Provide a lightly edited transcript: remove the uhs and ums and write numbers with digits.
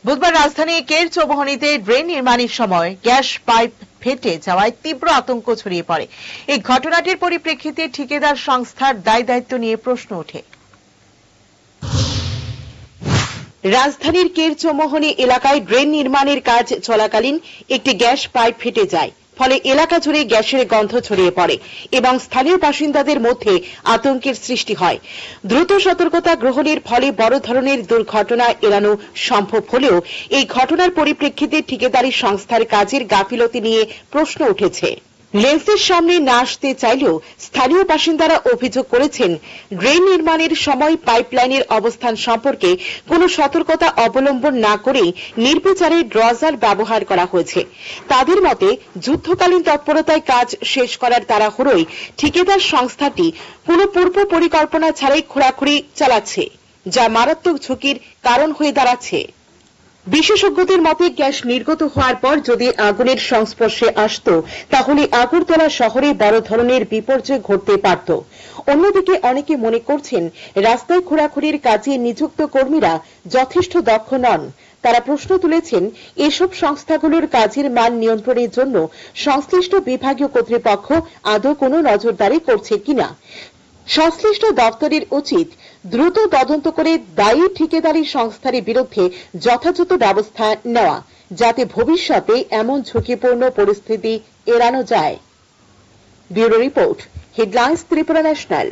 বুধবার রাজধানী কের চৌমুহনীতে ড্রেন নির্মাণের সময় গ্যাস পাইপ ফেটে যাওয়ায় তীব্র আতঙ্ক ছড়িয়ে পড়ে। এই ঘটনাটির পরিপ্রেক্ষিতে ঠিকাদার সংস্থার দায় দায়িত্ব নিয়ে প্রশ্ন ওঠে। রাজধানীর কের চৌমুহনী এলাকায় ড্রেন নির্মাণের কাজ চলাকালীন একটি গ্যাস পাইপ ফেটে যায়, ফলে এলাকা জুড়ে গ্যাসের গন্ধ ছড়িয়ে পড়ে এবং স্থানীয় বাসিন্দাদের মধ্যে আতঙ্কের সৃষ্টি হয়। দ্রুত সতর্কতা গ্রহণের ফলে বড় ধরনের দুর্ঘটনা এড়ানো সম্ভব হলেও এই ঘটনার পরিপ্রেক্ষিতে ঠিকাদারি সংস্থার কাজের গাফিলতি নিয়ে প্রশ্ন উঠেছে। লেন্সের সামনে না আসতে চাইলেও স্থানীয় বাসিন্দারা অভিযোগ করেছেন, ড্রেন নির্মাণের সময় পাইপলাইনের অবস্থান সম্পর্কে কোনো সতর্কতা অবলম্বন না করে নির্বিচারে ড্রজার ব্যবহার করা হয়েছে। তাদের মতে, যুদ্ধকালীন তৎপরতায় কাজ শেষ করার তাড়াহুড়োয় ঠিকাদার সংস্থাটি কোনো পূর্ব পরিকল্পনা ছাড়াই খোঁড়াখুড়ি চালাচ্ছে, যা মারাত্মক ঝুঁকির কারণ হয়ে দাঁড়াচ্ছে। বিশেষজ্ঞদের মতে, গ্যাস নির্গত হওয়ার পর যদি আগুনের সংস্পর্শে আসত তাহলে আগরতলা শহরে বড় ধরনের বিপর্যয় ঘটতে পারত। অন্যদিকে অনেকে মনে করছেন, রাস্তায় খোঁড়াখুড়ির কাজে নিযুক্ত কর্মীরা যথেষ্ট দক্ষ নন। তারা প্রশ্ন তুলেছেন, এসব সংস্থাগুলোর কাজের মান নিয়ন্ত্রণের জন্য সংশ্লিষ্ট বিভাগীয় কর্তৃপক্ষ আদৌ কোনো নজরদারি করছে কিনা। সংশ্লিষ্ট দপ্তরের উচিত দ্রুত তদন্ত করে দায়ী ঠিকাদারি সংস্থার বিরুদ্ধে যথাযথ ব্যবস্থা নেওয়া, যাতে ভবিষ্যতে এমন ঝুঁকিপূর্ণ পরিস্থিতি এড়ানো যায়। Bureau report, headlines Tripura national.